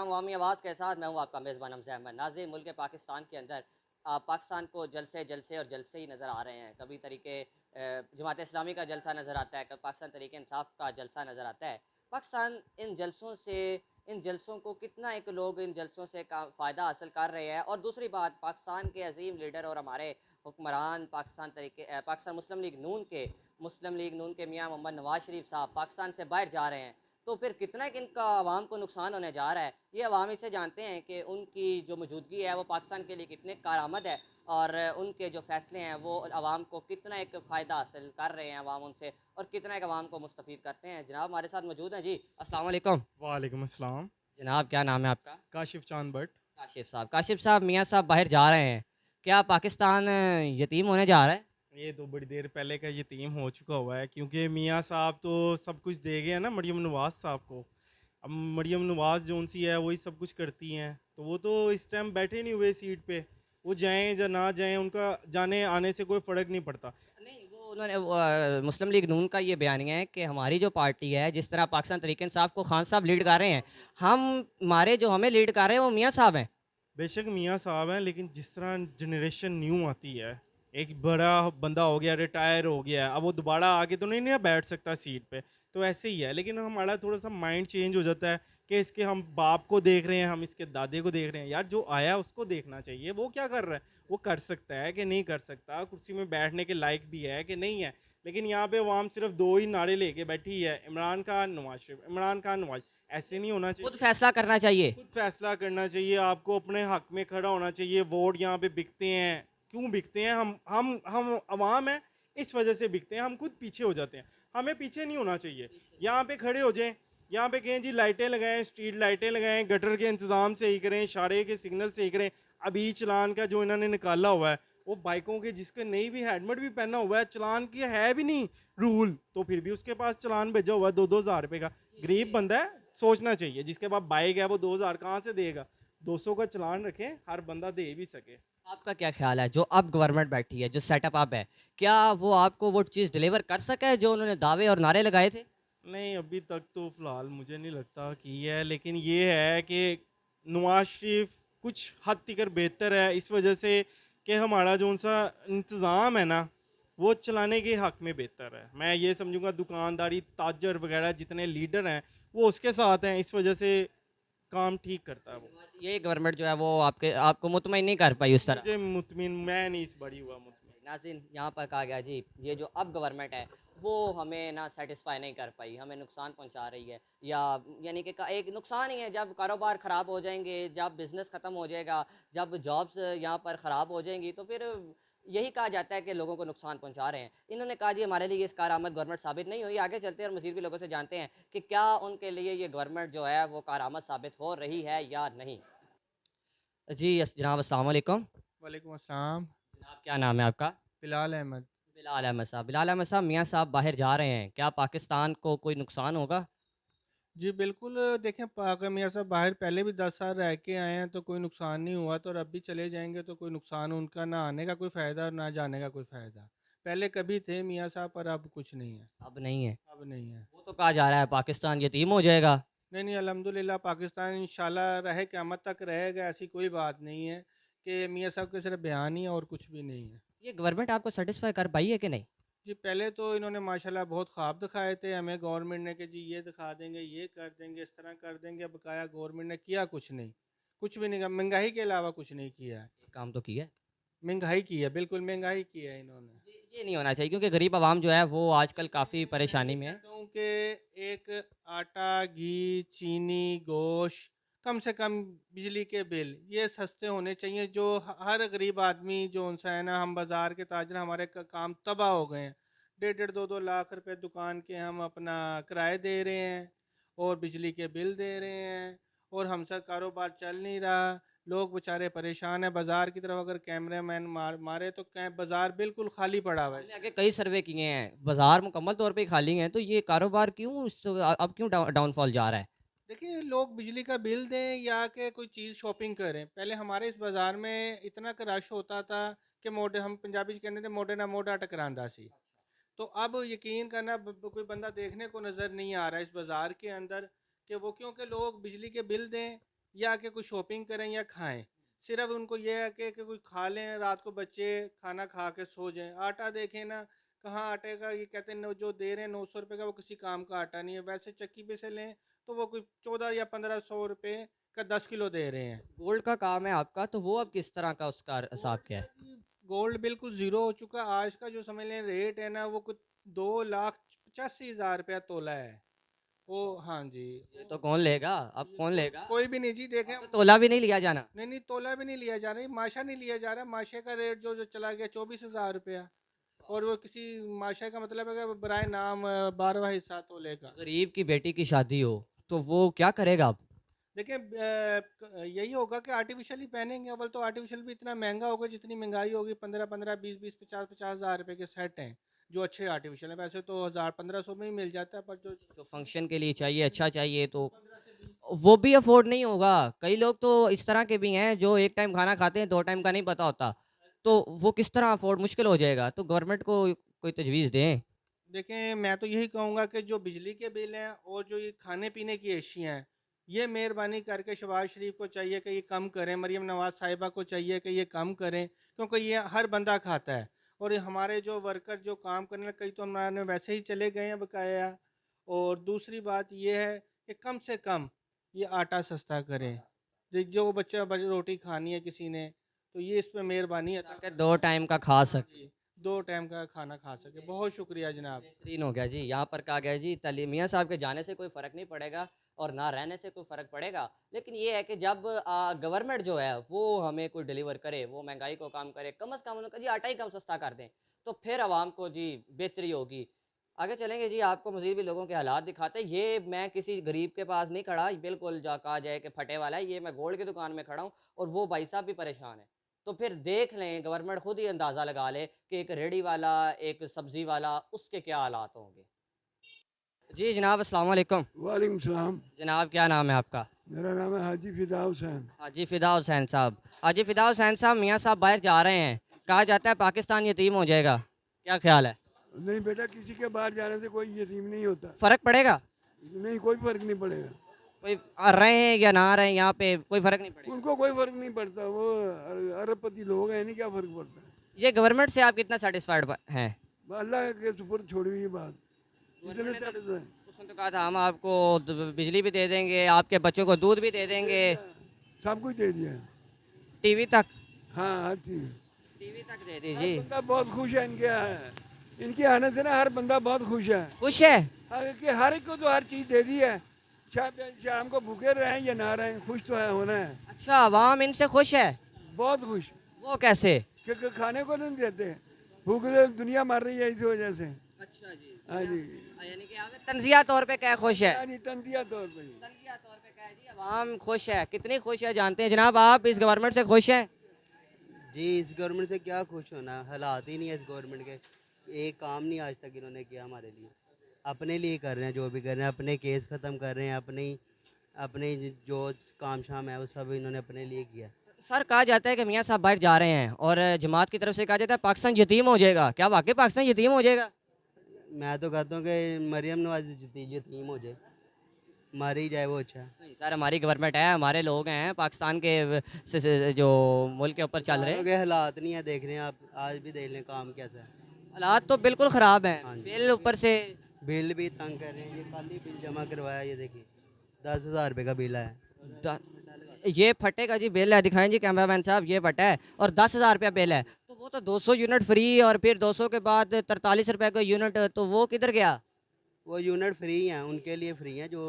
अवामी आवाज़ के साथ मैं हूँ आपका मेज़बान हमज़ा अहमद। नाज़रीन, मुल्क पाकिस्तान के अंदर पाकिस्तान को जलसे और जलसे ही नज़र आ रहे हैं। कभी तरीके जमात इस्लामी का जलसा नज़र आता है, कभी पाकिस्तान तरीके इंसाफ का जलसा नज़र आता है। पाकिस्तान इन जलसों को कितना एक लोग इन जलसों से का फ़ायदा हासिल कर रहे हैं। और दूसरी बात, पाकिस्तान के अज़ीम लीडर और हमारे हुक्मरान पाकिस्तान मुस्लिम लीग नून के मियाँ मोहम्मद नवाज़ शरीफ साहब पाकिस्तान से बाहर जा रहे हैं। तो फिर कितना कि इनका आवाम को नुकसान होने जा रहा है, ये अवाम इसे जानते हैं कि उनकी जो मौजूदगी है वो पाकिस्तान के लिए कितने कारआमद है, और उनके जो फ़ैसले हैं वो आवाम को कितना एक फ़ायदा हासिल कर रहे हैं अवाम उनसे, और कितना एक आवाम को मुस्तफ़ीद करते हैं। जनाब हमारे साथ मौजूद हैं जी। अस्सलाम वालेकुम। वालेकुम अस्सलाम। जनाब क्या नाम है आपका? काशिफ़ चांद भट्ट। काशिफ़ साहब, मियाँ साहब बाहर जा रहे हैं। क्या पाकिस्तान यतीम होने जा रहा है? ये तो बड़ी देर पहले का यतीम हो चुका हुआ है क्योंकि मियाँ साहब तो सब कुछ दे गए हैं ना मरियम नवाज़ साहब को। अब मरियम नवाज़ जौन-सी है वही सब कुछ करती हैं। तो वो तो इस टाइम बैठे नहीं हुए सीट पे। वो जाएँ या ना जाएँ उनका जाने आने से कोई फ़र्क नहीं पड़ता। नहीं, मुस्लिम लीग नून का ये बयानिया है कि हमारी जो पार्टी है, जिस तरह पाकिस्तान तहरीक इंसाफ को खान साहब लीड कर रहे हैं, हमारे जो हमें लीड कर रहे हैं वो मियाँ साहब हैं। बेशक मियाँ साहब हैं लेकिन जिस तरह जनरेशन न्यू आती है, एक बड़ा बंदा हो गया, रिटायर हो गया है, अब वो दोबारा आके तो नहीं ना बैठ सकता सीट पे। तो ऐसे ही है, लेकिन हमारा थोड़ा-सा माइंड चेंज हो जाता है कि इसके हम बाप को देख रहे हैं, हम इसके दादे को देख रहे हैं। यार जो आया उसको देखना चाहिए, वो क्या कर रहा है? वो कर सकता है कि नहीं कर सकता? कुर्सी में बैठने के लायक भी है कि नहीं है? लेकिन यहाँ पे अवाम सिर्फ़ 2 ही नारे लेके बैठी है, इमरान खान, नवाज़ शरीफ, इमरान खान, नवाज़। ऐसे नहीं होना खुद चाहिए। फैसला करना चाहिए। खुद फैसला करना चाहिए, आपको अपने हक में खड़ा होना चाहिए। वोट यहाँ पे बिकते हैं, क्यों बिकते हैं? हम अवाम हैं, इस वजह से बिकते हैं। हम खुद पीछे हो जाते हैं, हमें पीछे नहीं होना चाहिए। यहाँ पे खड़े हो जाएं, यहाँ पे कहें जी लाइटें लगाएं, स्ट्रीट लाइटें लगाएं, गटर के इंतज़ाम सही करें, इशारे के सिग्नल सही करें। अभी चलान का जो इन्होंने निकाला हुआ है, वो बाइकों के जिसके नहीं भी हेलमेट भी पहना हुआ है, चलान की है भी नहीं रूल, तो फिर भी उसके पास चलान भेजा हुआ है 2-2 हज़ार रुपये का। गरीब बंदा है, सोचना चाहिए। जिसके पास बाइक है वो 2 हज़ार कहाँ से देगा? 200 का चलान रखें, हर बंदा दे भी सके। आपका क्या ख्याल है, जो अब गवर्नमेंट बैठी है, जो सेटअप अब है, क्या वो आपको वो चीज़ डिलीवर कर सका है जो उन्होंने दावे और नारे लगाए थे? नहीं, अभी तक तो फ़िलहाल मुझे नहीं लगता कि है, लेकिन ये है कि नवाज़ शरीफ कुछ हद तिकर बेहतर है इस वजह से कि हमारा जो सा इंतज़ाम है ना, वो चलाने के हक़ में बेहतर है। मैं ये समझूँगा दुकानदारी, ताजर वगैरह जितने लीडर हैं, वो उसके साथ हैं, इस वजह से काम ठीक करता है वो। ये गवर्नमेंट जो है वो आपको मुतमईन नहीं कर पाई उस तरह। मुझे मुतमिन मैं नहीं इस बड़ी हुआ मुतमिन। नाज़रीन, यहाँ पर कहा गया जी, ये जो अब गवर्नमेंट है वो हमें ना सेटिस्फाई नहीं कर पाई, हमें नुकसान पहुँचा रही है, या यानी कि एक नुकसान ही है। जब कारोबार ख़राब हो जाएंगे, जब बिज़नेस ख़त्म हो जाएगा, जब जॉब्स यहाँ पर ख़राब हो जाएंगी, तो फिर यही कहा जाता है कि लोगों को नुकसान पहुँचा रहे हैं। इन्होंने कहा जी हमारे लिए इस कारआमद गवर्नमेंट साबित नहीं हुई। आगे चलते हैं और मज़ीद भी लोगों से जानते हैं कि क्या उनके लिए ये गवर्नमेंट जो है वो कारआमद साबित हो रही है या नहीं। जी जनाब अस्सलाम वालेकुम। वालेकुम अस्सलाम। जनाब क्या नाम है आपका? बिलाल अहमद। बिलाल अहमद साहब, मियाँ साहब बाहर जा रहे हैं, क्या पाकिस्तान को कोई नुकसान होगा? जी बिल्कुल, देखें अगर मियाँ साहब बाहर पहले भी 10 साल रह के आए हैं तो कोई नुकसान नहीं हुआ, तो और अब भी चले जाएँगे तो कोई नुकसान उनका ना आने का कोई फ़ायदा और ना जाने का कोई फ़ायदा। पहले कभी थे मियाँ साहब पर अब कुछ नहीं है, अब नहीं है। अब नहीं है। वो तो कहा जा रहा है पाकिस्तान यतीम हो जाएगा। नहीं, नहीं अल्हम्दुलिल्लाह पाकिस्तान इंशाल्लाह रहे क़यामत तक रहेगा, ऐसी कोई बात नहीं है कि मियाँ साहब के सिर्फ़ बयान ही है और कुछ भी नहीं है। ये गवर्नमेंट आपको सैटिस्फाई कर पाई है कि नहीं? जी, पहले तो इन्होंने माशाल्लाह बहुत ख्वाब दिखाए थे हमें गवर्नमेंट ने कि जी ये दिखा देंगे, ये कर देंगे, इस तरह कर देंगे। बकाया गवर्नमेंट ने किया कुछ नहीं। कुछ भी नहीं किया, महँगाई के अलावा कुछ नहीं किया है। ये काम तो किया है। महँगाई की है, बिल्कुल महँगाई की है इन्होंने। ये नहीं होना चाहिए क्योंकि गरीब आवाम जो है वो आजकल काफ़ी मैं परेशानी ये में है। कहता हूँ कि एक आटा, घी, चीनी, गोश्त, कम से कम बिजली के बिल ये सस्ते होने चाहिए, जो हर गरीब आदमी जो उनसे है ना, हम बाज़ार के ताजर हमारे काम तबाह हो गए हैं। डेढ़ डेढ़ 2-2 लाख रुपए दुकान के हम अपना किराए दे रहे हैं और बिजली के बिल दे रहे हैं और हमसे कारोबार चल नहीं रहा। लोग बेचारे परेशान हैं। बाज़ार की तरफ अगर कैमरा मैन मारे तो बाज़ार बिल्कुल खाली पड़ा हुआ है इस हमने आगे वक्त। कई सर्वे किए हैं, बाज़ार मुकम्मल तौर पे खाली हैं, तो ये कारोबार क्यों अब क्यों डाउनफॉल जा रहा है? देखिए, लोग बिजली का बिल दें या कि कोई चीज़ शॉपिंग करें। पहले हमारे इस बाज़ार में इतना क रश होता था कि मोढे हम पंजाबी च कहते थे मोढे नाल मोढा टकरांदा सी। तो अब यकीन करना कोई बंदा देखने को नज़र नहीं आ रहा है इस बाज़ार के अंदर कि वो क्योंकि लोग बिजली के बिल दें या कि कुछ शॉपिंग करें या खाएं। सिर्फ उनको ये है कि कुछ खा लें, रात को बच्चे खाना खा के सो जाएं। आटा देखें ना, कहाँ आटे का ये कहते हैं जो दे रहे हैं 900 रुपये का, वो किसी काम का आटा नहीं है। वैसे चक्की पे से लें तो वो कुछ 14 या 1500 रुपये का 10 किलो दे रहे हैं। गोल्ड का काम है आपका, तो वो अब किस तरह का उसका हिसाब गोल्ड क्या का है? जी, गोल्ड बिल्कुल ज़ीरो हो चुका है। आज का जो समझ लें रेट है ना, वो कुछ 2,85,000 रुपया तोला है। वो हाँ जी, ये तो कौन लेगा? अब ये कौन कोई लेगा? कोई भी नहीं जी, देखें। अब तो तोला भी नहीं लिया जाना। नहीं नहीं, तोला भी नहीं लिया जा रहा, ये माशा नहीं लिया जा रहा। माशे का रेट जो जो चला गया 24,000 रुपया। और वो किसी माशा का मतलब है कि बराए नाम 12वां हिस्सा तोले का। गरीब की बेटी की शादी हो, तो वो क्या करेगा अब? देखिए यही होगा कि आर्टिफिशियल ही पहनेंगे। अव्वल तो आर्टिफिशियल भी इतना महंगा होगा, जितनी महंगाई होगी 15-15, 20-20, 50-50 हज़ार रुपये के सेट हैं जो अच्छे आर्टिफिशियल हैं। वैसे तो 1000-1500 में ही मिल जाता है, पर जो जो फंक्शन के लिए चाहिए, अच्छा चाहिए, तो 15 से 20। वो भी अफोर्ड नहीं होगा। कई लोग तो इस तरह के भी हैं जो एक टाइम खाना खाते हैं, 2 टाइम का नहीं पता होता। तो वो किस तरह अफोर्ड, मुश्किल हो जाएगा। तो गवर्नमेंट को कोई तजवीज़ दें। देखें, मैं तो यही कहूँगा कि जो बिजली के बिल हैं और जो ये खाने पीने की एशियाँ हैं, ये मेहरबानी करके शहबाज शरीफ को चाहिए कि ये कम करें। मरीम नवाज़ साहिबा को चाहिए कि ये कम करें, क्योंकि ये हर बंदा खाता है। और ये हमारे जो वर्कर जो काम करने लगे, कई तो हमारे वैसे ही चले गए हैं बकाया। और दूसरी बात ये है कि कम से कम ये आटा सस्ता करें। जो बच्चा रोटी खानी है किसी ने, तो ये इस पर मेहरबानी है ताकि 2 टाइम का खा सकें। जी, 2 टाइम का खाना खा सके। बहुत शुक्रिया जनाब। बेहतरीन हो गया जी। यहाँ पर कहा गया जी, तली मियाँ साहब के जाने से कोई फ़र्क नहीं पड़ेगा और ना रहने से कोई फ़र्क पड़ेगा। लेकिन ये है कि जब गवर्नमेंट जो है वो हमें कोई डिलीवर करे, वो महंगाई को कम करे, कम से कम उन्होंने कहा जी आटा ही कम सस्ता कर दें, तो फिर आवाम को जी बेहतरी होगी। आगे चलेंगे जी, आपको मज़ीद भी लोगों के हालात दिखाते हैं। ये मैं किसी गरीब के पास नहीं खड़ा, बिल्कुल जा कहा जाए कि फटे वाला है, ये मैं गोल्ड की दुकान में खड़ा हूँ और वो भाई साहब भी परेशान हैं। तो फिर देख लें, गवर्नमेंट खुद ही अंदाज़ा लगा ले कि एक रेहड़ी वाला, एक सब्ज़ी वाला, उसके क्या हालात होंगे। जी जनाब, अस्सलाम वालेकुम। वालेकुम सलाम। जनाब क्या नाम है आपका? मेरा नाम है हाजी फिदा हुसैन। हाजी फ़िदा हुसैन साहब। हाजी फ़िदा हुसैन साहब, मियाँ साहब बाहर जा रहे हैं। कहा जाता है पाकिस्तान यतीम हो जाएगा। क्या ख़्याल है? नहीं बेटा, किसी के बाहर जाने से कोई यतीम नहीं होता। फ़र्क पड़ेगा? नहीं, कोई फ़र्क नहीं पड़ेगा। कोई रहे हैं या ना रहे यहाँ पे, कोई फ़र्क नहीं पड़ेगा? उनको कोई फ़र्क नहीं पड़ता। वो अरबपति लोग हैं, नहीं क्या फ़र्क पड़ता है। ये गवर्नमेंट से आप कितना सैटिस्फाइड हैं? अल्लाह के सुपुर्द छोड़ी हुई बात। इतने गवर्नमेंट ने तो satisfied। उसने तो कहा था हम आपको बिजली भी दे देंगे, आपके बच्चों को दूध भी दे देंगे, सब कुछ दे दिया। टीवी तक। हाँ, हर चीज़। टीवी तक दे दी हर जी। बंदा बहुत खुश है इनके आने से ना। हर बंदा बहुत खुश है। खुश है? कि हर एक को तो हर चीज़ दे दी है। शाम को भूखे रहें या ना रहें, खुश तो है होना है। अच्छा, आवाम इनसे खुश है? बहुत खुश। वो कैसे? क्योंकि खाने को नहीं देते। भूख से दुनिया मर रही है इस वजह से। अच्छा जी। हाँ जी। यानी कि आप तंजिया तौर पे क्या खुश है? हाँ जी, तंजिया तौर पर ही। तंजिया तौर पे क्या है जी, आवाम खुश है। कितनी खुश है जानते हैं जनाब, आप इस गवर्नमेंट से खुश हैं? जी, इस गवर्नमेंट से क्या खुश होना, हालात ही नहीं है इस गवर्नमेंट के। एक काम नहीं आज तक इन्होंने किया हमारे लिए। अपने लिए कर रहे हैं, जो भी कर रहे हैं, अपने केस ख़त्म कर रहे हैं, अपने जो काम शाम है वो सब इन्होंने अपने लिए किया। सर कहा जाता है कि मियाँ साहब बाहर जा रहे हैं और जमात की तरफ से कहा जाता है पाकिस्तान यतीम हो जाएगा। क्या वाकई पाकिस्तान यतीम हो जाएगा? मैं तो कहता हूँ कि मरियम नवाज यतीम हो जाए, मारी जाए वो अच्छा है। नहीं सर, हमारी गवर्नमेंट है, हमारे लोग हैं पाकिस्तान के जो मुल्क के ऊपर चल रहे लोगों हैं। के हालात नहीं है, देख रहे हैं आप, आज भी देख लें काम कैसा है। हालात तो बिल्कुल ख़राब हैं। हाँ जी। बिल ऊपर से बिल भी तंग कर रहे हैं। ये कल ही बिल जमा करवाया, ये देखिए 10,000 रुपये का बिल है। ये फटे का जी बिल है, दिखाएं जी कैमरामैन साहब, ये फटा है और 10,000 रुपया बिल है। तो वो तो 200 यूनिट फ्री और फिर 200 के बाद 43 रुपये का यूनिट, तो वो किधर गया? वो यूनिट फ्री हैं, उनके लिए फ्री हैं जो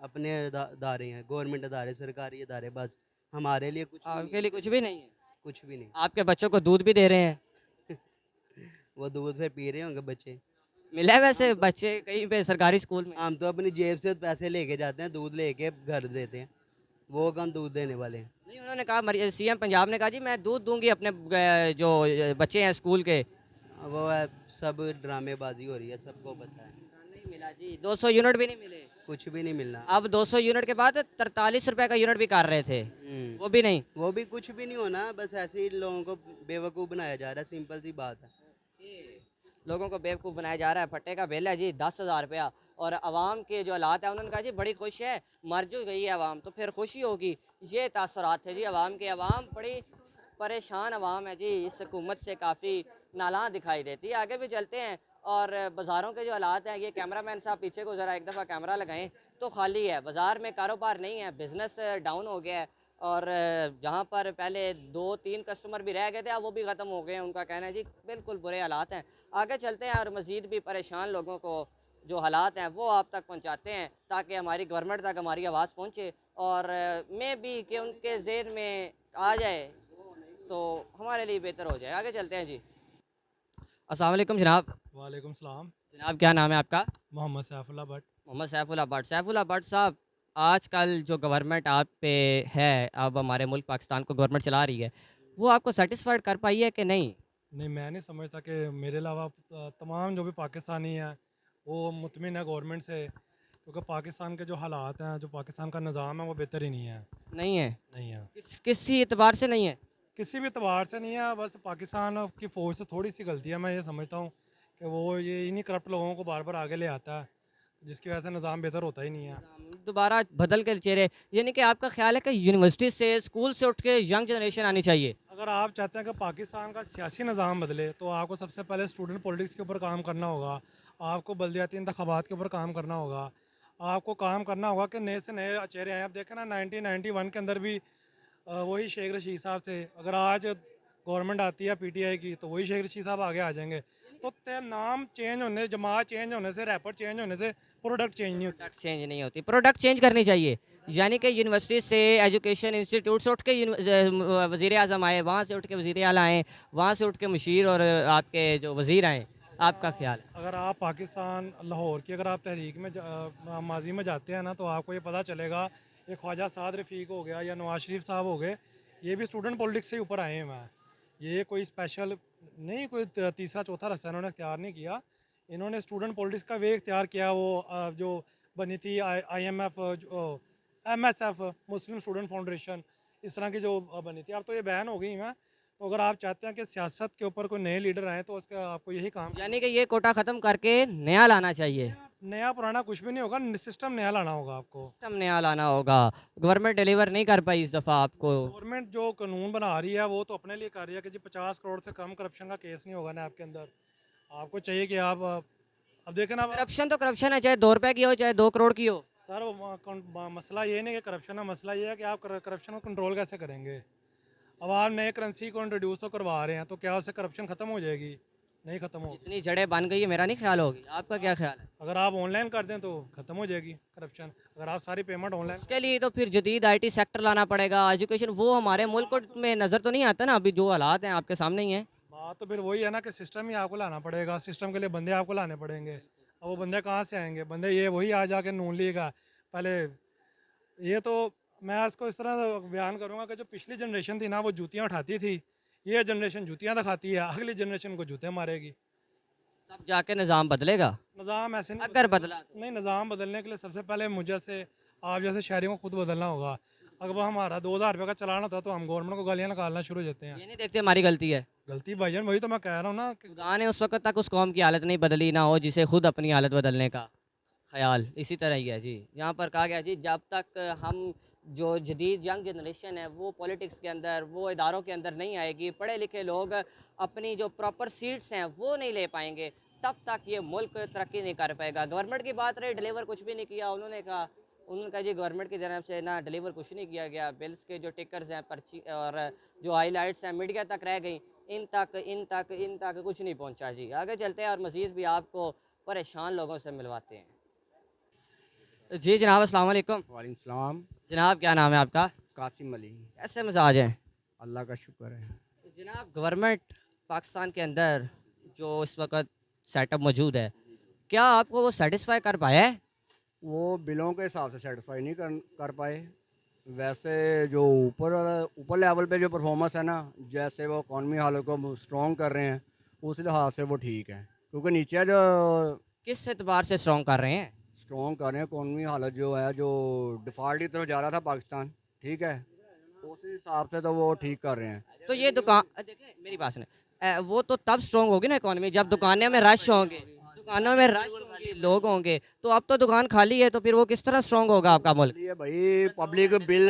अपने अदारे हैं, गवर्नमेंट अदारे, सरकारी अदारे। बस हमारे लिए कुछ भी नहीं आपके लिए कुछ भी नहीं है? है, कुछ भी नहीं। आपके बच्चों को दूध भी दे रहे हैं? वो दूध फिर पी रहे होंगे बच्चे। मिला है वैसे बच्चे कहीं पे सरकारी स्कूल में? हम तो अपनी जेब से पैसे लेके जाते हैं, दूध लेके घर देते हैं। वो कौन दूध देने वाले हैं। नहीं, उन्होंने कहा, सीएम पंजाब ने कहा जी मैं दूध दूंगी अपने जो बच्चे हैं स्कूल के। वो है, सब ड्रामेबाजी हो रही है, सबको पता है। नहीं मिला जी, 200 यूनिट भी नहीं मिले। कुछ भी नहीं मिलना। अब 200 यूनिट के बाद 43 रुपए का यूनिट भी कर रहे थे, वो भी नहीं। वो भी कुछ भी नहीं होना, बस ऐसे ही लोगों को बेवकूफ़ बनाया जा रहा है, सिंपल सी बात है। लोगों को बेवकूफ़ बनाया जा रहा है। फट्टे का बिल है जी 10,000 रुपया और आवाम के जो हालात हैं उन्होंने कहा जी बड़ी खुश है, मर जो गई है आवाम तो फिर खुशी होगी। ये तासुरात थे जी आवाम के। आवाम बड़ी परेशान आवाम है जी, इस हुकूमत से काफ़ी नाला दिखाई देती है। आगे भी चलते हैं और बाज़ारों के जो हालात हैं, ये कैमरामैन साहब पीछे को ज़रा एक दफ़ा कैमरा लगाएं तो खाली है, बाज़ार में कारोबार नहीं है, बिज़नेस डाउन हो गया है। और जहाँ पर पहले 2-3 कस्टमर भी रह गए थे अब वो भी ख़त्म हो गए हैं, उनका कहना है जी बिल्कुल बुरे हालात हैं। आगे चलते हैं और मज़ीद भी परेशान लोगों को जो हालात हैं वो आप तक पहुँचाते हैं ताकि हमारी गवर्नमेंट तक हमारी आवाज़ पहुँचे और मैं भी कि उनके ज़हन में आ जाए तो हमारे लिए बेहतर हो जाए। आगे चलते हैं जी। अस्सलाम वालेकुम जनाब। वालेकुम सलाम। जनाब क्या नाम है आपका? मोहम्मद सैफुल्लाह भट्ट। मोहम्मद सैफुल्लाह भट्ट। सैफुल्लाह भट्ट साहब, आजकल जो गवर्नमेंट आप पे है, अब हमारे मुल्क पाकिस्तान को गवर्नमेंट चला रही है, वो आपको सेटिस्फाइड कर पाई है कि नहीं? नहीं, मैं नहीं समझता कि मेरे अलावा तमाम जो भी पाकिस्तानी हैं वो मुतमिन है गवर्नमेंट से, क्योंकि पाकिस्तान के जो हालात हैं, जो पाकिस्तान का निज़ाम है वो बेहतर ही नहीं है। नहीं है? नहीं है, किसी एतबार से नहीं है? किसी भी एतबार से नहीं है। बस पाकिस्तान की फ़ौज से थोड़ी सी गलती है, मैं ये समझता हूँ कि वो ये इन्हीं करप्ट लोगों को बार बार आगे ले आता है, जिसकी वजह से निज़ाम बेहतर होता ही नहीं है। दोबारा बदल के चेहरे, यानी कि आपका ख्याल है कि यूनिवर्सिटी से, स्कूल से उठ के यंग जनरेशन आनी चाहिए? अगर आप चाहते हैं कि पाकिस्तान का सियासी निज़ाम बदले तो आपको सबसे पहले स्टूडेंट पॉलिटिक्स के ऊपर काम करना होगा, आपको बल्दियाती इंतखाबात के ऊपर काम करना होगा, आपको काम करना होगा कि नए से नए चेहरे आए। आप देखें ना 1991 के अंदर भी वही शेख रशीद साहब थे। अगर आज गवर्नमेंट आती है पीटीआई की तो वही शेख रशीद साहब आगे आ जाएंगे। तो नाम चेंज होने, जमात चेंज होने से, रैपर चेंज होने से प्रोडक्ट चेंज नहीं होता। प्रोडक्ट चेंज नहीं होती, प्रोडक्ट चेंज करनी चाहिए। यानी कि यूनिवर्सिटी से, एजुकेशन इंस्टीट्यूट से उठ के वज़ीर आज़म आए, वहाँ से उठ के वज़ीर आला आए, वहाँ से उठ के मुशीर और आपके जो वज़ीर आए, आपका ख्याल है? अगर आप पाकिस्तान लाहौर की अगर आप तहरीक में माजी में जाते हैं ना तो आपको ये पता चलेगा, ये ख्वाजा साद रफ़ीक हो गया या नवाज शरीफ साहब हो गए, ये भी स्टूडेंट पॉलिटिक्स से ऊपर आए हैं। ये कोई स्पेशल नहीं, कोई तीसरा चौथा रास्ता इन्होंने इख्तियार नहीं किया। इन्होंने स्टूडेंट पॉलिटिक्स का वे इख्तियार किया। वो जो बनी थी IMF, MSF, मुस्लिम स्टूडेंट फाउंडेशन, इस तरह की जो बनी थी, अब तो ये बैन हो गई हैं। तो अगर आप चाहते हैं कि सियासत के ऊपर कोई नए लीडर आए तो उसका आपको यही काम, यानी कि ये कोटा ख़त्म करके नया लाना चाहिए। नया पुराना कुछ भी नहीं होगा, सिस्टम नया लाना होगा आपको। सिस्टम नया लाना होगा। गवर्नमेंट डिलीवर नहीं कर पाई इस दफ़ा आपको। गवर्नमेंट जो कानून बना रही है वो तो अपने लिए कर रही है कि जी 50 करोड़ से कम करप्शन का केस नहीं होगा ना आपके अंदर। आपको चाहिए कि आप अब देखें ना करप्शन तो करप्शन है, चाहे 2 रुपए की हो चाहे 2 करोड़ की हो। सर, मसला ये नहीं कि करप्शन है, मसला ये है कि आप करप्शन को कंट्रोल कैसे करेंगे। अब आप नए करेंसी को इंट्रोड्यूस तो करवा रहे हैं तो क्या उससे करप्शन ख़त्म हो जाएगी? नहीं ख़त्म होगी। जितनी जड़ें बन गई है, मेरा नहीं ख्याल होगी। आपका क्या ख्याल है? अगर आप ऑनलाइन कर दें तो ख़त्म हो जाएगी करप्शन। अगर आप सारी पेमेंट ऑनलाइन, उसके लिए तो फिर जदीद IT सेक्टर लाना पड़ेगा, एजुकेशन। वो हमारे मुल्क में नज़र तो नहीं आता ना, अभी जो हालात हैं आपके सामने ही हैं। बात तो फिर वही है ना कि सिस्टम ही आपको लाना पड़ेगा, सिस्टम के लिए बंदे आपको लाने पड़ेंगे। अब वो बंदे कहाँ से आएंगे? बंदे ये वही आ जाके नून लीग का पहले, ये तो मैं इसको इस तरह बयान करूँगा कि जो पिछली जनरेशन थी ना वो जूतियाँ उठाती थी, ये जनरेशन जूतियाँ दिखाती है, अगली जनरेशन को जूते मारेगी। तब जाके निज़ाम बदलेगा, निज़ाम ऐसे नहीं अगर बदला तो। नहीं, निज़ाम बदलने के लिए सबसे पहले मुझे से आप जैसे शहरियों को खुद बदलना होगा। अगर हमारा 2000 रुपये का चलान होता तो हम गवर्नमेंट को गालियाँ निकालना शुरू हो जाते हैं। ये नहीं देखते हमारी गलती है। गलती भाईजान वही तो मैं कह रहा हूँ ना कि खुदा ने उस वक्त तक उस कौम की हालत नहीं बदली ना हो जिसे खुद अपनी हालत बदलने का ख्याल। इसी तरह ही है जी, यहाँ पर कहा गया जी जब तक हम जो जदीद यंग जनरेशन है वो पॉलिटिक्स के अंदर, वो इदारों के अंदर नहीं आएगी, पढ़े लिखे लोग अपनी जो प्रॉपर सीट्स हैं वो नहीं ले पाएंगे, तब तक ये मुल्क तरक्की नहीं कर पाएगा। गवर्नमेंट की बात रही, डिलीवर कुछ भी नहीं किया। उन्होंने कहा जी गवर्नमेंट की तरफ से ना डिलीवर कुछ नहीं किया गया। बिल्स के जो टिकर्स हैं, पर्ची और जो हाईलाइट्स हैं मीडिया तक रह गई, इन तक कुछ नहीं पहुंचा जी। आगे चलते हैं और मज़ीद भी आपको परेशान लोगों से मिलवाते हैं। जी जनाब, अस्सलाम वालेकुम। वालेकुम सलाम। जनाब क्या नाम है आपका? कासिम अली। कैसे मिजाज हैं? अल्लाह का शुक्र है। जनाब गवर्नमेंट पाकिस्तान के अंदर जो इस वक्त सेटअप मौजूद है, क्या आपको वो सेटिस्फाई कर पाया है? वो बिलों के हिसाब से सेटिस्फाई नहीं कर पाए। वैसे जो ऊपर लेवल पे जो परफॉर्मेंस है ना, जैसे वो इकॉनमी हालत को स्ट्रॉन्ग कर रहे हैं उस लिहाज से वो ठीक है, क्योंकि नीचे जो किस एतबार से स्ट्रॉन्ग कर रहे हैं? स्ट्रॉन्ग कर रहे हैं इकॉनमी हालत जो है, जो डिफ़ॉल्ट की तरफ जा रहा था पाकिस्तान, ठीक है, उस हिसाब से तो वो ठीक कर रहे हैं। तो ये दुकान देखें, मेरी बात सुने, वो तो तब स्ट्रॉन्ग होगी ना इकोनॉमी जब दुकानें में रश होंगे। दुकानों में रश होगी, लोग होंगे, तो अब तो दुकान खाली है, तो फिर वो किस तरह स्ट्रांग होगा आपका मुल्क? ये भाई पब्लिक बिल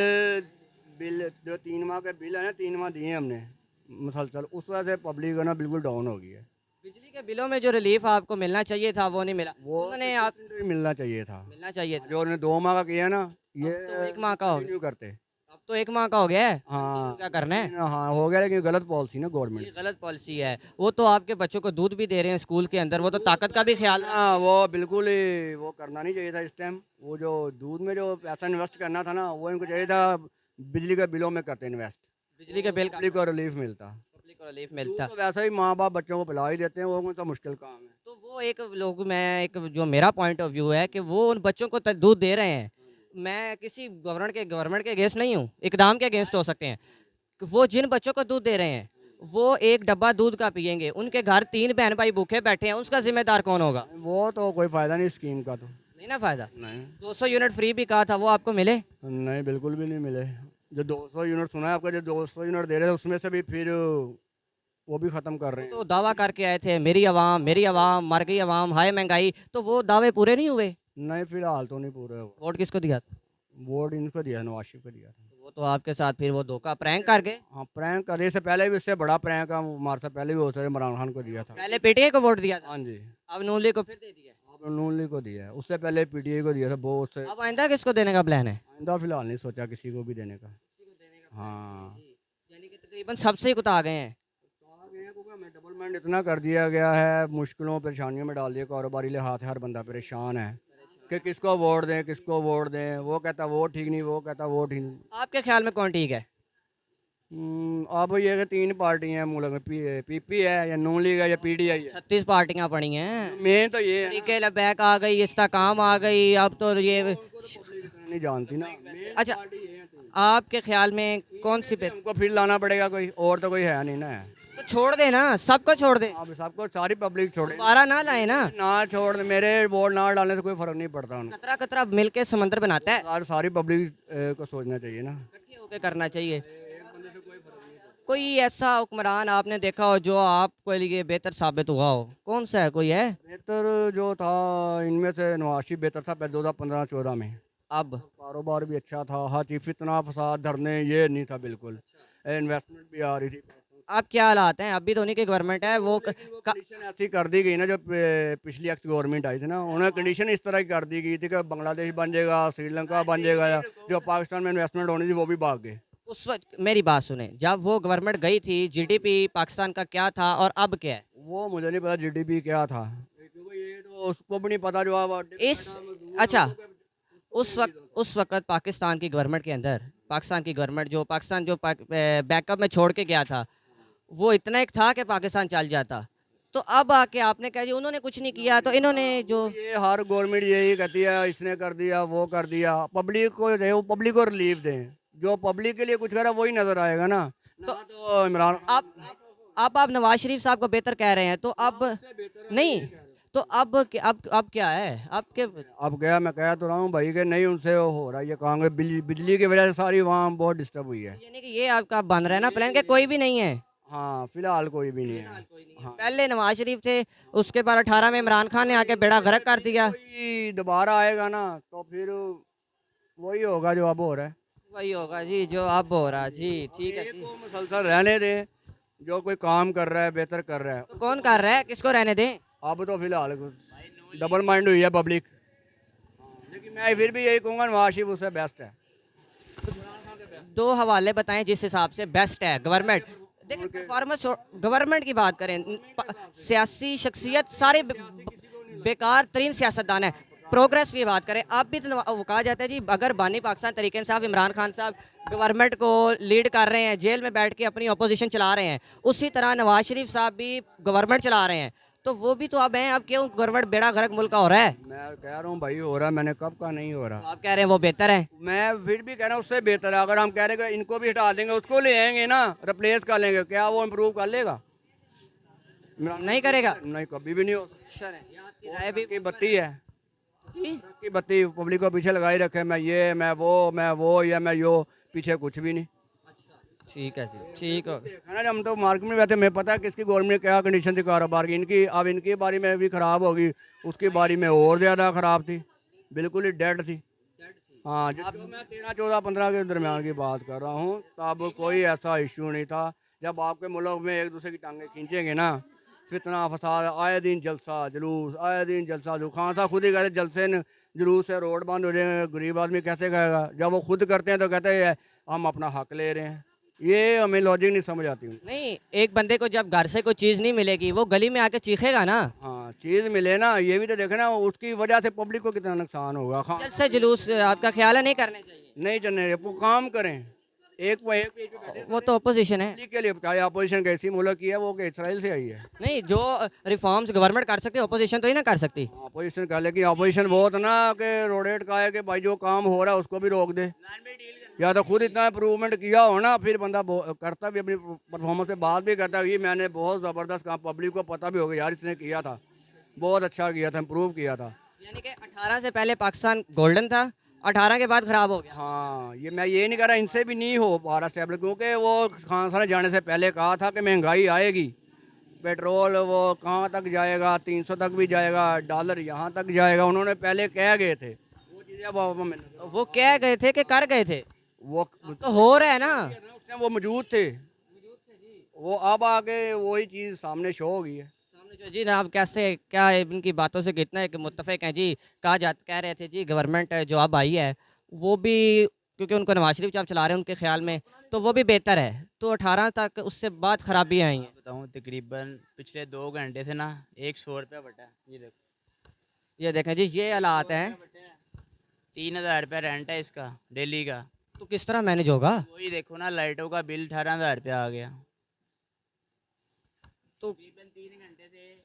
बिल जो 3 माह के बिल है ना, 3 माह दिए हमने मुसलसल, उस वजह से पब्लिक है ना बिल्कुल डाउन हो गई है। बिजली के बिलों में जो रिलीफ आपको मिलना चाहिए था वो नहीं मिला, वो उन्होंने आप मिलना चाहिए था, मिलना चाहिए था। जो उन्होंने 2 माह का किया ना, ये तो 1 माह का हो गया, कंटिन्यू करते। अब तो 1 माह का हो गया है, हाँ क्या करना है? हाँ हो गया, लेकिन गलत पॉलिसी ना ये गवर्नमेंट। गलत पॉलिसी है। वो तो आपके बच्चों को दूध भी दे रहे हैं स्कूल के अंदर, वो तो ताकत का भी ख्याल रखते हैं। हाँ वो बिल्कुल ही वो करना नहीं चाहिए था इस टाइम। वो जो दूध में जो पैसा इन्वेस्ट करना था ना, वो इनको चाहिए था बिजली के बिलों में करते इन्वेस्ट, बिजली के बिल का पब्लिक को रिलीफ मिलता। पब्लिक को रिलीफ दूध मिलता। तो वैसे ही माँ बाप बच्चों को पिला ही देते हैं, वो उनका मुश्किल काम है। तो वो एक लोग मैं एक जो मेरा पॉइंट ऑफ व्यू है कि वो उन बच्चों को दूध दे रहे हैं। मैं किसी गवर्नमेंट के अगेंस्ट नहीं हूँ, इकदाम के अगेंस्ट हो सकते हैं। कि वो जिन बच्चों को दूध दे रहे हैं वो एक डब्बा दूध का पियेंगे, उनके घर 3 बहन भाई भूखे बैठे हैं, उसका जिम्मेदार कौन होगा? वो तो कोई फ़ायदा नहीं स्कीम का तो। नहीं ना फायदा। नहीं 200 यूनिट फ्री भी कहा था, वो आपको मिले? नहीं बिल्कुल भी नहीं मिले। जो 200 यूनिट सुना है आपका, जो 200 यूनिट दे रहे थे उसमें से भी फिर वो भी ख़त्म कर रहे हैं। तो दावा करके आए थे मेरी आवाम मर गई आवाम, हाय महंगाई, तो वो दावे पूरे नहीं हुए। नहीं फिलहाल तो नहीं पूरे हुए। वोट किसको दिया था? वोट इनको दिया, नवाज शरीफ को दिया था। वो तो आपके साथ फिर वो धोखा प्रैंक कर गए। हाँ प्रैंक करने से पहले भी, इससे बड़ा प्रैंक हमारे से पहले भी हो सकता, इमरान खान को दिया था। पहले पीटीआई को वोट दिया था, हाँ जी, अब नून लीग को फिर दे दिया। अब नून लीग को दिया है, उससे पहले पीटीआई को दिया था बहुत से। अब आइंदा किसको देने का प्लान है? आइंदा फिलहाल नहीं सोचा किसी को भी देने का। हाँ यानी कि तकरीबन सबसे ही कुता आ गए हैं। हमें डेवलपमेंट इतना कर दिया गया है, मुश्किलों परेशानियों में डाल दिया, कारोबारी लिहाज से हर बंदा परेशान है कि किसको वोट दें, किसको वोट दें। वो कहता वो ठीक नहीं, वो कहता वो ठीक नहीं। आपके ख्याल में कौन ठीक है? अब ये कि 3 पार्टी हैं मुल्क में, पीपी है या नून लीग है या पीटीआई है। 36 पार्टियां पड़ी हैं। मेन तो ये है तरीके लबैक आ गई, इस्तेकाम आ गई, अब तो ये नहीं जानती ना। अच्छा, आपके ख्याल में कौन सी पे उनको फिर लाना पड़ेगा कोई और, तो कोई है नहीं ना। तो छोड़ दे ना, सबको छोड़ दे, अब सबको सारी पब्लिक छोड़े दोबारा ना लाए ना। ना, छोड़ दे, मेरे वोट ना डालने से कोई फर्क नहीं पड़ता उनको। कतरा कतरा मिल के समंदर बनाता है, आज सारी पब्लिक को सोचना चाहिए ना। इकट्ठे होकर करना चाहिए। कोई ऐसा हुक्मरान आपने देखा हो जो आपके लिए बेहतर साबित हुआ हो? कौन सा है, कोई है? बेहतर जो था इनमें से नवाज शरीफ बेहतर था पहले 2015-14 में। अब कारोबार भी अच्छा था, हर चीज इतना फसाद धरने ये नहीं था बिल्कुल, इन्वेस्टमेंट भी आ रही थी। अब क्या हालात हैं? अभी तो उन्हीं की गवर्नमेंट है, वो कंडीशन ऐसी कर दी गई ना, जो पिछली एक्स गवर्नमेंट आई थी ना, उन्होंने कंडीशन इस तरह की कर दी गई थी कि बांग्लादेश बन जाएगा, श्रीलंका बन जाएगा, जो पाकिस्तान में इन्वेस्टमेंट होनी थी वो भी भाग गए। उस वक्त मेरी बात सुने, जब वो गवर्नमेंट गई थी जीडीपी पाकिस्तान का क्या था और अब क्या है? वो मुझे नहीं पता जीडीपी क्या था, क्योंकि ये तो उसको भी नहीं पता जो आप इस अच्छा, उस वक्त पाकिस्तान की गवर्नमेंट के अंदर, पाकिस्तान की गवर्नमेंट जो बैकअप में छोड़ के गया था, वो इतना एक था कि पाकिस्तान चल जाता। तो अब आके आपने कहा जी उन्होंने कुछ नहीं किया, तो इन्होंने जो ये हर गवर्नमेंट यही कहती है, इसने कर दिया वो कर दिया। पब्लिक को जो है वो पब्लिक को रिलीफ दें, जो पब्लिक के लिए कुछ करा वही नजर आएगा ना। तो इमरान आप नवाज शरीफ साहब को बेहतर कह रहे हैं, तो अब नहीं, तो अब क्या है? अब गया, मैं कह तो रहा हूँ भाई कि नहीं उनसे हो रहा है ये काम, कि बिजली की वजह से सारी वहाँ बहुत डिस्टर्ब हुई है। यानी कि ये आपका बन रहा है ना प्लान, के कोई भी नहीं है? हाँ फिलहाल कोई भी नहीं है। हाँ। पहले नवाज शरीफ थे, उसके बाद 18 में इमरान खान ने आके बेड़ा गर्क कर दिया। कोई दोबारा आएगा ना तो फिर वही होगा जो अब हो रहा है। वही होगा जी जो अब हो रहा। जी ठीक है जी। को मुसलसल रहने दें, जो कोई काम कर रहा है बेहतर कर रहा है। तो कौन कर रहा है, किसको रहने दें? अब तो फिलहाल डबल माइंड हुई है पब्लिक, लेकिन मैं फिर भी यही कहूँगा नवाज शरीफ उससे बेस्ट है। 2 हवाले बताएं जिस हिसाब से बेस्ट है गवर्नमेंट। देखिए परफॉर्मेंस, गवर्नमेंट की बात करें, सियासी शख्सियत सारे बेकार तरीन सियासतदान है। प्रोग्रेस की बात करें, आप भी तो वो कहा जाता है जी, अगर बानी पाकिस्तान तरीके इंसाफ इमरान खान साहब गवर्नमेंट को लीड कर रहे हैं, जेल में बैठ के अपनी अपोजिशन चला रहे हैं, उसी तरह नवाज शरीफ साहब भी गवर्नमेंट चला रहे हैं, तो वो भी तो अब हैं। अब क्यों गवर्नमेंट बेड़ा गर्क मुल्क का हो रहा है? मैं कह रहा हूँ भाई हो रहा है, मैंने कब का नहीं हो तो रहा। आप कह रहे हैं वो बेहतर है। मैं फिर भी कह रहा हूँ उससे बेहतर है। अगर हम कह रहे हैं कि इनको भी हटा देंगे, उसको ले आएंगे ना, रिप्लेस कर लेंगे, क्या वो इम्प्रूव कर लेगा? नहीं करेगा। नहीं, कभी भी नहीं हो। आपकी राय भी की बत्ती है जी? की बत्ती पब्लिक को पीछे लगाई रखे, मैं ये मैं वो या मैं यो, पीछे कुछ भी नहीं। ठीक है जी, ठीक हो है ना, हम तो मार्केट में बैठे, हमें पता है किसकी गवर्नमेंट ने क्या कंडीशन थी कारोबार की, इनकी अब इनकी बारी में भी ख़राब होगी, उसकी बारी में और ज़्यादा ख़राब थी, बिल्कुल ही डेड थी। हाँ, जो मैं 13, 14, 15 के दरमियान की बात कर रहा हूँ, तब कोई ऐसा इशू नहीं था। जब आपके मुल्क में एक दूसरे की टांगें खींचेंगे ना, फितना फसाद, आए दिन जलसा जुलूस, आए दिन जलसा जुलूस। खान साहब खुद ही कहते जलसे न जुलूस से रोड बंद हो जाएंगे, गरीब आदमी कैसे कहेगा? जब वो खुद करते हैं तो कहते हैं हम अपना हक ले रहे हैं। ये हमें लॉजिक नहीं समझ आती उनकी। नहीं, एक बंदे को जब घर से कोई चीज़ नहीं मिलेगी वो गली में आके चीखेगा ना। हाँ, चीज़ मिले ना, ये भी तो देखे ना, उसकी वजह से पब्लिक को कितना नुकसान होगा। खान जलसे जुलूस आपका ख्याल है नहीं करने चाहिए? नहीं चलने, वो काम करें, एक वो एक पेज पे बैठे वो तो अपोजिशन है। पब्लिक के लिए, चाहे अपोजिशन कैसी मुल्क की है, वो कि इसराइल से आई है। नहीं, जो रिफॉर्म्स गवर्नमेंट कर सकती है अपोजिशन तो ही ना कर सकती। अपोजिशन का, लेकिन अपोजिशन बहुत ना कि रोडेट का है कि भाई जो काम हो रहा है उसको भी रोक दे, या तो खुद इतना इम्प्रूवमेंट किया हो ना, फिर बंदा करता भी, अपनी परफॉर्मेंस पे बात भी करता है, ये मैंने बहुत ज़बरदस्त काम, पब्लिक को पता भी होगा यार इसने किया था, बहुत अच्छा किया था, इम्प्रूव किया था। यानी कि 18 से पहले पाकिस्तान गोल्डन था, 18 के बाद खराब हो गया। हाँ, ये मैं ये नहीं कह रहा इनसे भी नहीं हो पा रहा स्टेबल, क्योंकि वो खान साहब ने जाने से पहले कहा था कि महंगाई आएगी, पेट्रोल वो कहाँ तक जाएगा, 300 तक भी जाएगा, डॉलर यहाँ तक जाएगा, उन्होंने पहले कह गए थे। वो चीज़ें अब वो कह गए थे कि कर गए थे, वो तो हो रहा है ना। उस टाइम वो मौजूद थे, वो अब आके वही चीज़ सामने शो हो गई है। सामने जो जी जनाब कैसे क्या इनकी बातों से कितना एक मुत्तफ़िक हैं जी। कह रहे थे जी गवर्नमेंट जो अब आई है वो भी, क्योंकि उनको नवाज शरीफ जब चला रहे हैं उनके ख्याल में, तो वो भी बेहतर है, तो 18 तक उससे बाद खराबी आई हैं। बताऊँ तकरीबन पिछले 2 घंटे से ना 100 रुपया बटा है, ये देखो ये देखें जी, ये हालात हैं, 3000 रुपया रेंट है इसका डेली का। तो किस तरह मैनेज होगा? वही देखो ना, लाइटों का बिल 18,000 रुपया आ गया। तो 3 घंटे से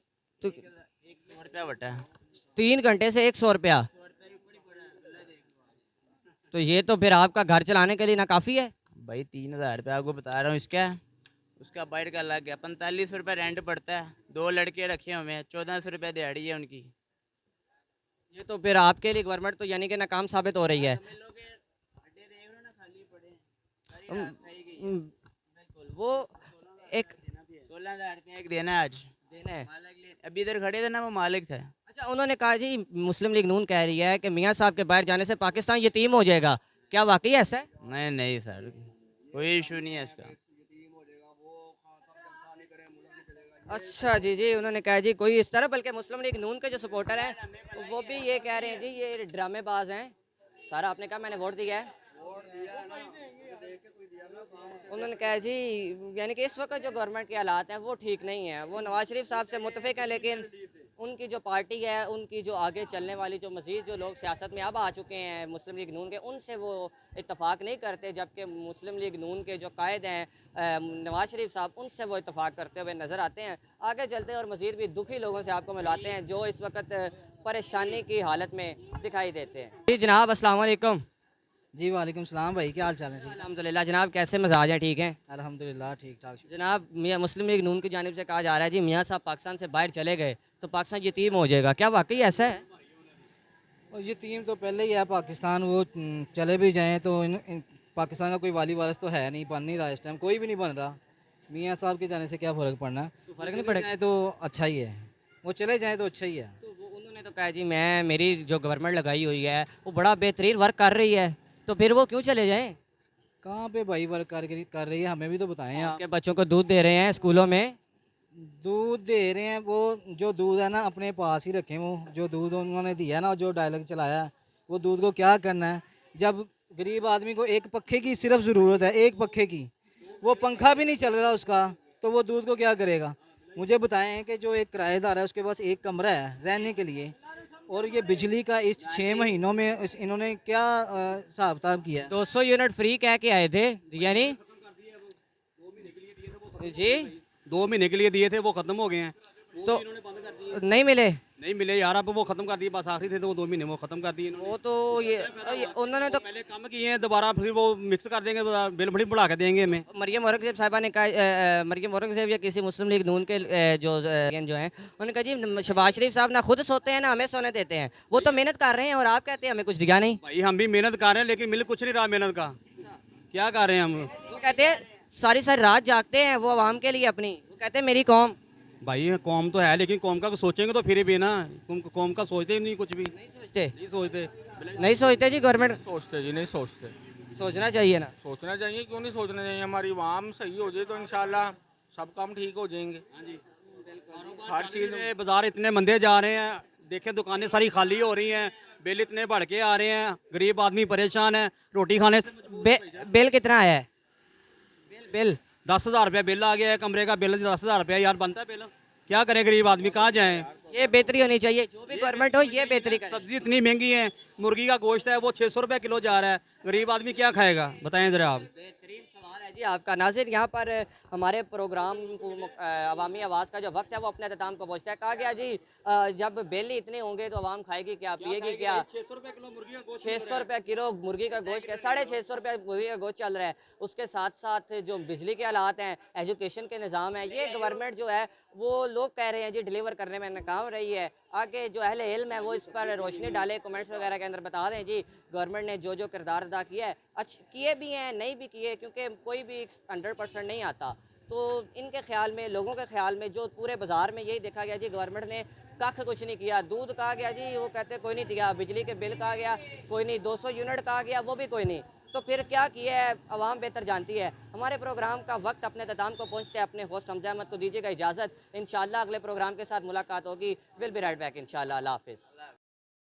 तो 100 रुपया बटा है। 3 घंटे से 100 रुपया, तो ये तो फिर आपका घर चलाने के लिए ना काफ़ी है। भाई 3,000 रुपया आपको बता रहा हूँ इसका, उसका बाहर का लग गया 45 रुपया रेंट पड़ता है, 2 लड़के रखे हुए हैं, 1400 रुपया दिहाड़ी है उनकी। ये तो फिर आपके लिए गवर्नमेंट तो यानी कि नाकाम साबित हो रही है। बिल्कुल, वो एक 16,000 रुपया एक देना है आज। दिन है। अभी इधर खड़े थे ना, वो मालिक थे। अच्छा, उन्होंने कहा जी मुस्लिम लीग नून कह रही है कि मियाँ साहब के बाहर जाने से पाकिस्तान यतीम हो जाएगा, क्या वाकई ऐसा है? नहीं नहीं सर, कोई इशू नहीं है इसका। अच्छा जी जी, उन्होंने कहा जी कोई इस तरह, बल्कि मुस्लिम लीग नून के जो सपोर्टर हैं वो भी ये कह रहे हैं जी ये ड्रामेबाज हैं। सारा आपने कहा मैंने वोट दिया है, उन्होंने कहा जी यानी कि इस वक्त जो गवर्नमेंट के हालात हैं वो ठीक नहीं है, वो नवाज शरीफ साहब से मुतफिक है, लेकिन उनकी जो पार्टी है, उनकी जो आगे चलने वाली जो मज़ीद जो लोग सियासत में अब आ चुके हैं मुस्लिम लीग नून के, उनसे वो इत्तफाक नहीं करते, जबकि मुस्लिम लीग नून के जो कायद हैं नवाज शरीफ साहब, उनसे वो इत्तफाक करते हुए नज़र आते हैं। आगे चलते हैं और मज़ीद भी दुखी लोगों से आपको मिलाते हैं जो इस वक्त परेशानी की हालत में दिखाई देते हैं। जी जनाब अस्सलाम वालेकुम। जी वालेकुम सलाम भाई, क्या हाल चाल है? ठीक, अल्हम्दुलिल्लाह जनाब, कैसे मजाज हैं? ठीक हैं अल्हम्दुलिल्लाह ठीक ठाक। जनाब। मियाँ मुस्लिम लीग नून की जानिब से कहा जा रहा है जी मियाँ साहब पाकिस्तान से बाहर चले गए तो पाकिस्तान यतीम हो जाएगा, क्या वाकई ऐसा है? और ये टीम तो पहले ही है पाकिस्तान, वो चले भी जाएं तो पाकिस्तान का कोई वाली वारस तो है नहीं, बन नहीं रहा इस टाइम, कोई भी नहीं बन रहा। मियाँ साहब के जाने से क्या फ़र्क पड़ना है? तो फ़र्क नहीं चले पड़ेगा? जाएं तो अच्छा ही है, वो चले जाएं तो अच्छा ही है। तो वो उन्होंने तो कहा जी मेरी जो गवर्नमेंट लगाई हुई है वो बड़ा बेहतरीन वर्क कर रही है, तो फिर वो क्यों चले जाएं? कहाँ पे भाई वर्क कर रही है, हमें भी तो बताएं आप। आपके बच्चों को दूध दे रहे हैं स्कूलों में, दूध दे रहे हैं, वो जो दूध है ना अपने पास ही रखें, वो जो दूध उन्होंने दिया ना, जो डायलॉग चलाया है, वो दूध को क्या करना है? जब गरीब आदमी को एक पखे की सिर्फ ज़रूरत है, एक पखे की, वो पंखा भी नहीं चल रहा उसका, तो वो दूध को क्या करेगा? मुझे बताएं कि जो एक किराएदार है उसके पास एक कमरा है रहने के लिए, और ये बिजली का इस 6 महीनों में इन्होंने क्या हिसाब किताब किया है? 200 यूनिट फ्री कह के आए थे, यानी जी 2 महीने के लिए दिए थे, वो खत्म हो गए हैं। तो नहीं मिले। नहीं मिले यार, अब वो खत्म कर दिए, बस आखिरी थे तो वो 2 महीने वो खत्म कर दिए इन्होंने। वो तो ये उन्होंने तो पहले कम किए हैं, दोबारा फिर वो मिक्स कर देंगे, बिल बड़ी बढ़ा के देंगे हमें। मरियम औरंगजेब साहिबा ने कहा, मरियम औरंगजेब या किसी मुस्लिम लीग नून के जो हैं उन्होंने कहा जी शहबाज शरीफ साहब ना खुद सोते हैं ना हमें सोने देते हैं, वो तो मेहनत कर रहे हैं और आप कहते हैं हमें कुछ दिया नहीं। भाई हम भी मेहनत कर रहे हैं, लेकिन मिल कुछ नहीं रहा मेहनत का, क्या कर रहे हैं हम? वो कहते हैं सारी सारी रात जागते हैं वो आवाम के लिए अपनी, वो कहते हैं मेरी कौम। भाई कौम तो है, लेकिन कौम का सोचेंगे तो फिर भी ना, कौम का सोचते ही नहीं कुछ भी, नहीं सोचते, नहीं सोचते। नहीं सोचते जी गवर्नमेंट। सोचते जी, नहीं सोचते। सोचना चाहिए ना। सोचना चाहिए, क्यों नहीं सोचना चाहिए। हमारी आवाम सही हो जाए तो इंशाल्लाह सब काम ठीक हो जाएंगे। हर चीज़ ये बाजार इतने मंदे जा रहे हैं, देखें दुकानें सारी खाली हो रही हैं, बिल इतने बढ़ के आ रहे हैं, गरीब आदमी परेशान है, रोटी खाने से बिल कितना आया है? बिल 10,000 रुपया बिल आ गया है, कमरे का बिल 10,000 रुपया यार बनता है बिल, क्या करें गरीब आदमी, कहाँ जाएं। ये बेहतरी होनी चाहिए, जो भी गवर्नमेंट हो ये बेहतरी करे। सब्जी इतनी महंगी है, मुर्गी का गोश्त है वो 600 रुपये किलो जा रहा है, गरीब आदमी क्या खाएगा बताएं ज़रा आप। बेहतरीन सवाल है जी आपका। नाज़रीन, यहाँ पर हमारे प्रोग्राम को अवामी आवाज़ का जो वक्त है वो अपने अख्ताम को पहुँचता है। कहा गया जी जब बिल ही इतने होंगे तो आवाम खाएगी क्या, पिएगी क्या। 600 रुपये किलो मुर्गी का गोश्त, 600 रुपये किलो मुर्गी का गोश्त है, 650 रुपये मुर्गी का गोश्त चल रहा है। उसके साथ साथ जो बिजली के हालात हैं, एजुकेशन के निज़ाम है, ये गवर्नमेंट जो है वो लोग कह रहे हैं जी डिलीवर करने में नाकाम रही है। आगे जो अहले इल्म है वो इस पर रोशनी डाले, कमेंट्स वगैरह के अंदर बता दें जी गवर्नमेंट ने जो जो किरदार अदा किया है, किए भी हैं नहीं भी किए, क्योंकि कोई भी 100% नहीं आता। तो इनके ख्याल में, लोगों के ख्याल में जो पूरे बाज़ार में यही देखा गया जी गवर्नमेंट ने कख कुछ नहीं किया। दूध कहा गया जी, वो कहते कोई नहीं दिया। बिजली के बिल कहा गया कोई नहीं। 200 यूनिट कहा गया, वो भी कोई नहीं। तो फिर क्या किया है आवाम बेहतर जानती है। हमारे प्रोग्राम का वक्त अपने अख्ताम को पहुँचते हैं। अपने होस्ट हमजा अहमद को दीजिएगा इजाज़त। इंशाल्लाह अगले प्रोग्राम के साथ मुलाकात होगी। विल बी राइट बैक इंशाल्लाह। अल्लाह हाफ़िज़।